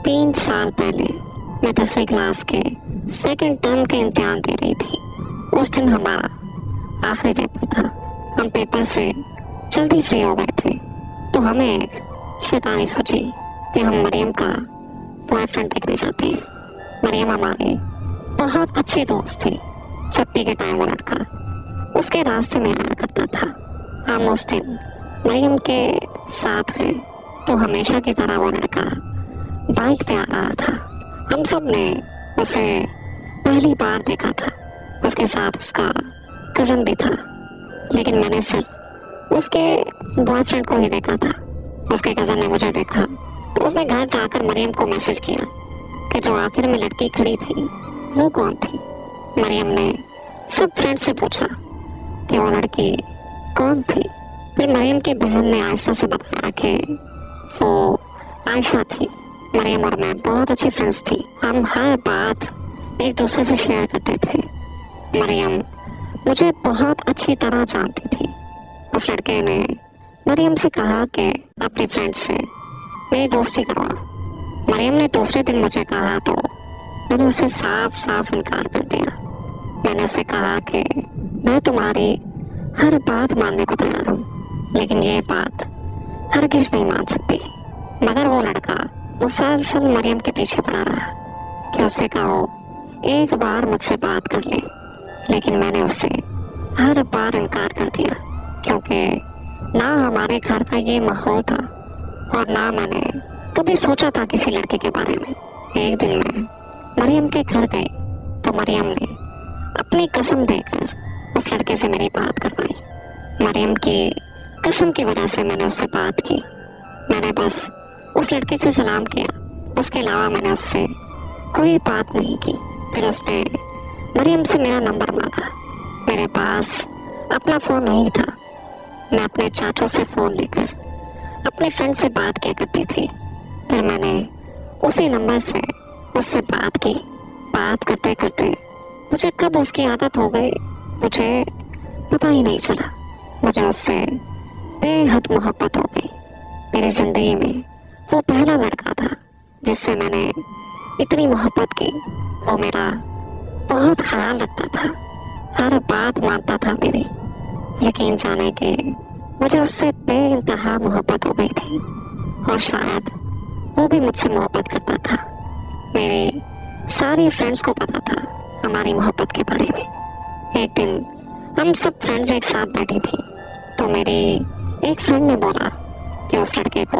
3 साल पहले मैं 10वीं क्लास के सेकंड टर्म के इम्तिहान दे रही थी। उस दिन हमारा आखिरी पेपर था। हम पेपर से जल्दी फ्री हो गए थे तो हमें एक शैतानी सोची कि हम मरियम का बॉयफ्रेंड देखने जाते हैं। मरियम हमारी बहुत अच्छी दोस्त थी। छुट्टी के टाइम वो लड़का उसके रास्ते में आया करता था। हम उस दिन मरियम के साथ गए तो हमेशा की तरह वो लड़का बाइक पे आ रहा था। हम सब ने उसे पहली बार देखा था। उसके साथ उसका कज़न भी था, लेकिन मैंने सिर्फ उसके बॉयफ्रेंड को ही देखा था। उसके कज़न ने मुझे देखा तो उसने घर जाकर मरियम को मैसेज किया कि जो आखिर में लड़की खड़ी थी वो कौन थी। मरियम ने सब फ्रेंड से पूछा कि वो लड़की कौन थी। फिर मरियम की बहन ने आयशा से बताया कि वो आयशा थी। मरियम और मैं बहुत अच्छी फ्रेंड्स थी। हम हर बात एक दूसरे से शेयर करते थे। मरियम मुझे बहुत अच्छी तरह जानती थी। उस लड़के ने मरियम से कहा कि अपनी फ्रेंड से मेरी दोस्ती करवा। मरियम ने दूसरे दिन मुझे कहा तो मैंने उसे साफ साफ इनकार कर दिया। मैंने उसे कहा कि मैं तुम्हारी हर बात मानने को तैयार हूँ, लेकिन ये बात हरगिज़ नहीं मान सकती। मगर वो लड़का मुसलसल मरियम के पीछे पड़ा रहा कि उसे कहो एक बार मुझसे बात कर ले, लेकिन मैंने उसे हर बार इनकार कर दिया क्योंकि ना हमारे घर का ये माहौल था और ना मैंने कभी सोचा था किसी लड़के के बारे में। एक दिन मैं मरियम के घर गई तो मरियम ने अपनी कसम देकर उस लड़के से मेरी बात करवाई। मरियम की कसम की वजह से मैंने उससे बात की। मैंने बस उस लड़के से सलाम किया, उसके अलावा मैंने उससे कोई बात नहीं की। फिर उसने मरियम से मेरा नंबर मांगा। मेरे पास अपना फ़ोन नहीं था। मैं अपने चाचू से फ़ोन लेकर अपने फ्रेंड से बात किया करती थी। फिर मैंने उसी नंबर से उससे बात की। बात करते करते मुझे कब उसकी आदत हो गई मुझे पता ही नहीं चला। मुझे उससे बेहद मोहब्बत हो गई। मेरी ज़िंदगी में वो पहला लड़का था जिससे मैंने इतनी मोहब्बत की। वो मेरा बहुत ख्याल रखता था, हर बात मानता था मेरी। यकीन जाने के मुझे उससे बेइंतहा मोहब्बत हो गई थी और शायद वो भी मुझसे मोहब्बत करता था। मेरी सारी फ्रेंड्स को पता था हमारी मोहब्बत के बारे में। एक दिन हम सब फ्रेंड्स एक साथ बैठी थी तो मेरी एक फ्रेंड ने बोला कि उस लड़के को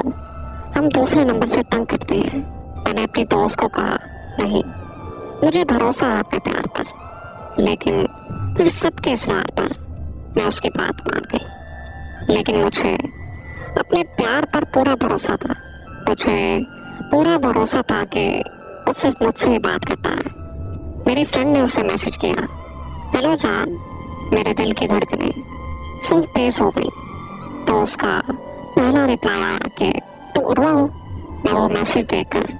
हम दूसरे नंबर से तंग करते हैं। मैंने अपनी दोस्त को कहा नहीं, मुझे भरोसा है अपने प्यार पर। लेकिन फिर सबके इसरार पर मैं उसकी बात मान गई। लेकिन मुझे अपने प्यार पर पूरा भरोसा था। मुझे पूरा भरोसा था कि वो सिर्फ मुझसे ही बात करता है। मेरी फ्रेंड ने उसे मैसेज किया, हेलो जान। मेरे दिल की धड़कनें फुल तेज हो गई तो उसका पहला रिप्लाई आया कि तुम उर्वा हो। मैं वो मैसेज देखकर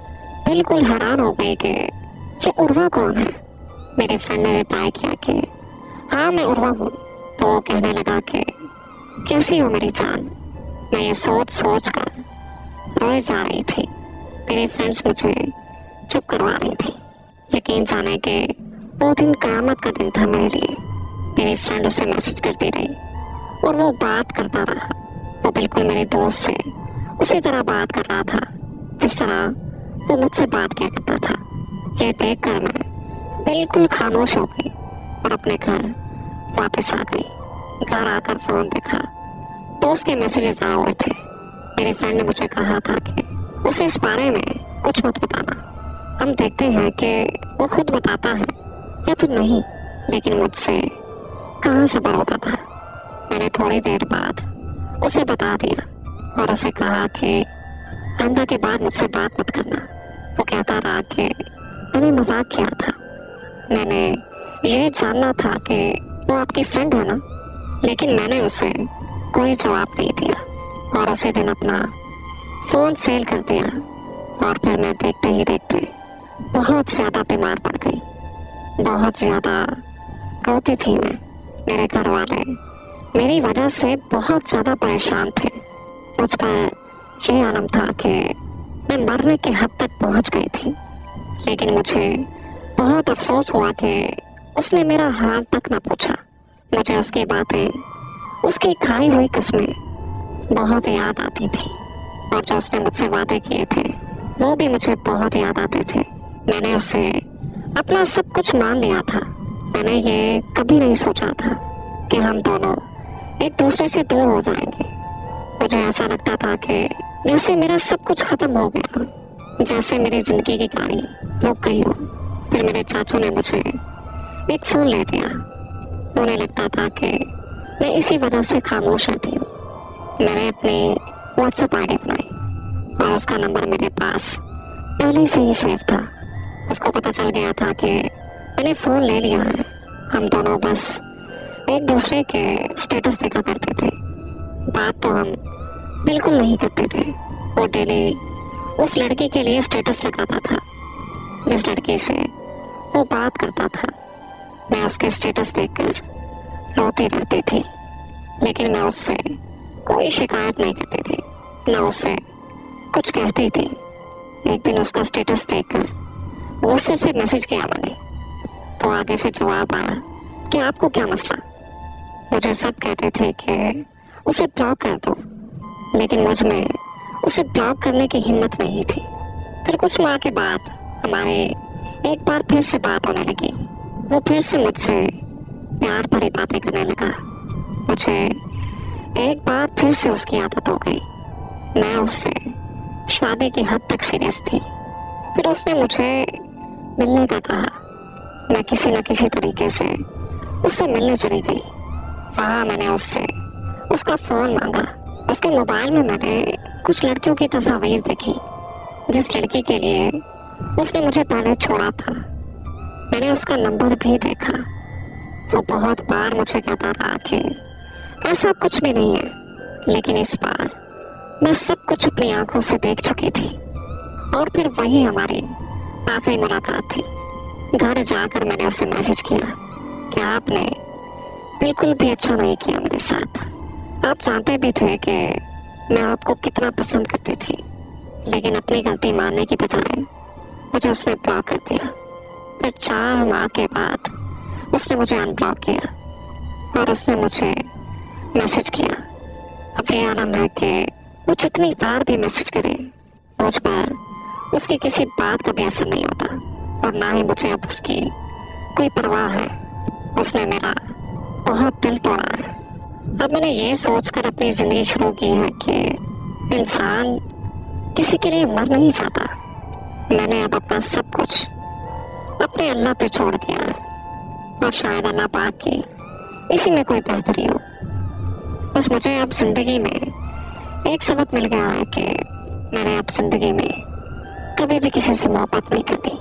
बिल्कुल हैरान हो गई कि ये उर्वा कौन है। मेरी फ्रेंड ने रिप्लाई किया कि हाँ मैं उर्वा हूँ। तो वो कहने लगा कि कैसी हो मेरी जान। मैं ये सोच सोच कर रोए जा रही थी। मेरी फ्रेंड्स मुझे चुप करवा रही थी। यकीन जाने के वो दिन क़यामत का दिन था मेरे लिए। मेरी फ्रेंड उसे मैसेज करती रही और वो बात करता रहा। वो बिल्कुल मेरे दोस्त से उसी तरह बात कर रहा था जिस तरह वो मुझसे बात किया करता था। ये देखकर मैं बिल्कुल खामोश हो गई और अपने घर वापस आ गई। घर आकर फ़ोन देखा तो उसके मैसेजेस आए हुए थे। मेरी फ्रेंड ने मुझे कहा था कि उसे इस बारे में कुछ मत बताना, हम देखते हैं कि वो खुद बताता है या फिर नहीं। लेकिन मुझसे कहाँ सब्र होता था। मैंने थोड़ी देर बाद उसे बता दिया और उसे कहा कि आइंदा के बाद मुझसे बात मत करना। वो कहता रहा कि मैंने मजाक किया था, मैंने ये जानना था कि वो आपकी फ्रेंड है ना। लेकिन मैंने उसे कोई जवाब नहीं दिया और उसी दिन अपना फ़ोन सेल कर दिया। और फिर मैं देखते ही देखते बहुत ज़्यादा बीमार पड़ गई। बहुत ज़्यादा रोती थी मैं। मेरे घर वाले मेरी वजह से बहुत ज़्यादा परेशान थे। मुझ पर ये आलम था कि मैं मरने के हद तक पहुंच गई थी। लेकिन मुझे बहुत अफसोस हुआ कि उसने मेरा हाल तक न पूछा। मुझे उसकी बातें, उसकी खाई हुई कस्में बहुत याद आती थी, और जो उसने मुझसे वादे किए थे वो भी मुझे बहुत याद आते थे। मैंने उसे अपना सब कुछ मान लिया था। मैंने ये कभी नहीं सोचा था कि हम दोनों एक दूसरे से दूर हो जाएंगे। मुझे ऐसा लगता था कि जैसे मेरा सब कुछ खत्म हो गया, जैसे मेरी जिंदगी की गाड़ी रुक गई हो। फिर मेरे चाचू ने मुझे एक फोन ले दिया। उन्हें लगता था कि मैं इसी वजह से खामोश रहती हूँ। मैंने अपनी व्हाट्सएप आईडी बनाई और उसका नंबर मेरे पास पहले से ही सेव था। उसको पता चल गया था कि मैंने फोन ले लिया है। हम दोनों बस एक दूसरे के स्टेटस देखा करते थे, बात तो हम बिल्कुल नहीं करते थे। वो डेली उस लड़की के लिए स्टेटस लगाता था जिस लड़की से वो बात करता था। मैं उसके स्टेटस देखकर रोती रहती थी, लेकिन मैं उससे कोई शिकायत नहीं करती थी, ना उससे कुछ कहती थी। एक दिन उसका स्टेटस देखकर गुस्से से मैसेज किया मैंने, तो आगे से जवाब आया कि आपको क्या मसला। मुझे सब कहते थे कि उसे ब्लॉक कर दो, लेकिन मुझ में उसे ब्लॉक करने की हिम्मत नहीं थी। फिर कुछ माह के बाद हमारे एक बार फिर से बात होने लगी। वो फिर से मुझसे प्यार भरी बातें करने लगा। मुझे एक बार फिर से उसकी आदत हो गई। मैं उससे शादी की हद तक सीरियस थी। फिर उसने मुझे मिलने का कहा। मैं किसी न किसी तरीके से उससे मिलने चली गई। वहाँ मैंने उससे उसका फोन मांगा। उसके मोबाइल में मैंने कुछ लड़कियों की तस्वीर देखी जिस लड़की के लिए उसने मुझे पहले छोड़ा था। मैंने उसका नंबर भी देखा। वो बहुत बार मुझे कहता रहा कि ऐसा कुछ भी नहीं है, लेकिन इस बार मैं सब कुछ अपनी आंखों से देख चुकी थी। और फिर वही हमारी आखिरी मुलाकात थी। घर जाकर मैंने उसे मैसेज किया कि आपने बिल्कुल भी अच्छा नहीं किया मेरे साथ। आप जानते भी थे कि मैं आपको कितना पसंद करती थी, लेकिन अपनी गलती मानने की बजाय मुझे उसने ब्लॉक कर दिया। फिर 4 माह के बाद उसने मुझे अनब्लॉक किया और उसने मुझे मैसेज किया। अब ये आलम है कि वो जितनी बार भी मैसेज करे, मुझ पर उसकी किसी बात का भी असर नहीं होता, और ना ही मुझे अब उसकी कोई परवाह है। उसने मेरा बहुत दिल तोड़ा है। अब मैंने ये सोचकर अपनी जिंदगी शुरू की है कि इंसान किसी के लिए मर नहीं जाता। मैंने अब अपना सब कुछ अपने अल्लाह पे छोड़ दिया है, और शायद अल्लाह पाक की इसी में कोई बेहतरी हो। बस मुझे अब जिंदगी में एक सबक मिल गया है कि मैंने अब जिंदगी में कभी भी किसी से मोहब्बत नहीं करनी।